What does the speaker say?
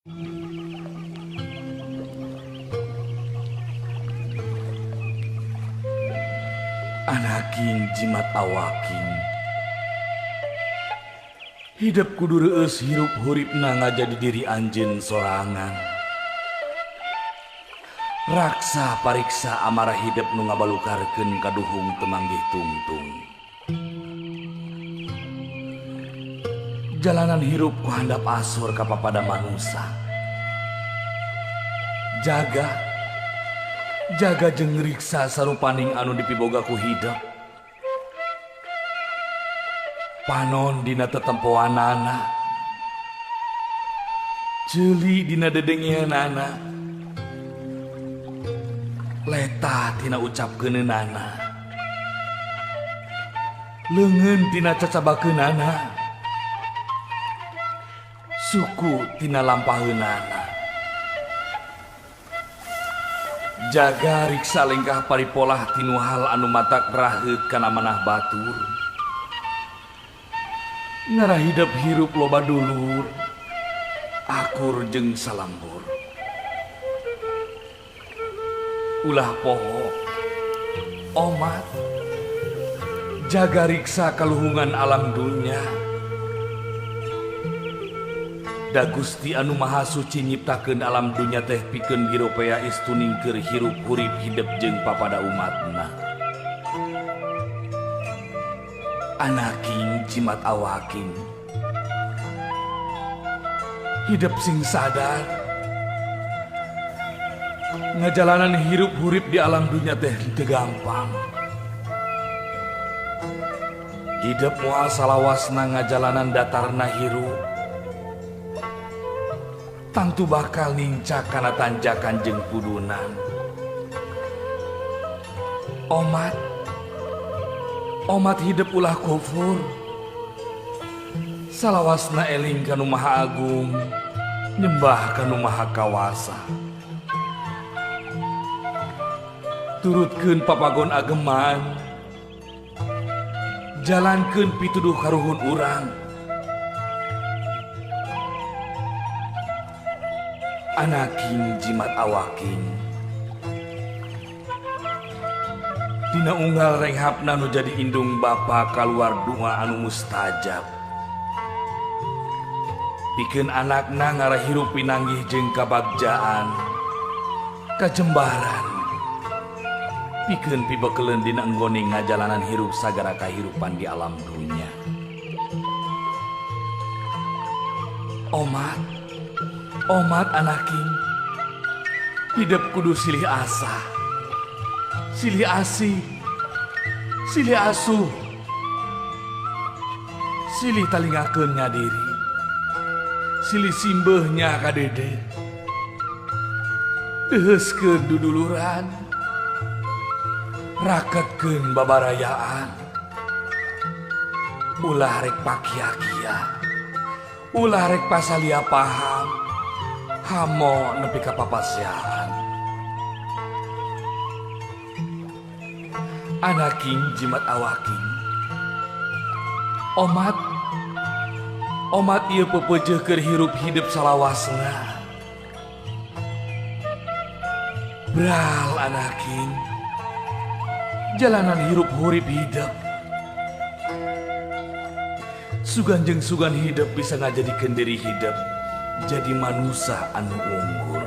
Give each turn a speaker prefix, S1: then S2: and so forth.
S1: Anaking jimat awaking hidup kudu reueus hirup huripna ngajadi diri anjeun sorangan. Raksa pariksa amarah hidup nu ngabalukarkeun kaduhung temanggih tungtung. Jalanan hirup ku handap asur ka papada manusia. Jaga jeung riksa sarupaning anu dipiboga ku hidup. Panon dina tetempoanana, ceuli dina dedengianana, letah tina ucapkeunana, leungeun tina cacabakeunana, suku tina lampaheunana. Jaga riksa lengkah paripolah tinu hal anu matak raheut kana manah batur. Ngarah hidup hirup loba dulur, akur jeung salambur. Ulah poho, omat, jaga riksa kaluhungan alam dunya. Da Gusti anu Maha Suci nyiptakeun alam dunya teh pikeun giropea istuning keur hirup hurip hidup jeung papada umatna. Anaking jimat awaking hidup sing sadar ngajalanan hirup hurip di alam dunya teh teu gampang. Hidup moal salawasna ngajalanan datarna hirup tangtu bakal nincak kana tanjakan jeung pudunan. Omat hidup ulah kufur, salawasna eling kanu Maha Agung, nyembah kanu Maha Kawasa. Turutkeun papagon ageman, jalankeun pituduh karuhun urang. Anaking jimat awaking dina unggal renghapna nu jadi indung bapa kaluar doa anu mustajab. Pikeun anakna ngarahirup pinanggih jeung kabagjaan, kajembaran. Pikeun pibekeleun dina enggone ngajalanan hirup sagara kahirupan di alam dunya. Omat anaking hidup kudu silih asa, silih asih, silih asuh, silih talingakeun ngadiri, silih simbeuhnya kadede, deheuskeun duduluran, raketkeun babarayaan, ulah rek pakia-kia, ulah rek pasalia paham, hamo nepi ka papasiaan. Anaking jimat awaking omat ieu pepeujeuh keur hirup hidup salawasna. Bral anaking jalanan hirup hurip hidup, sugan jeung sugan hidup bisa ngajadikeun diri hidup jadi manusia anu unggul.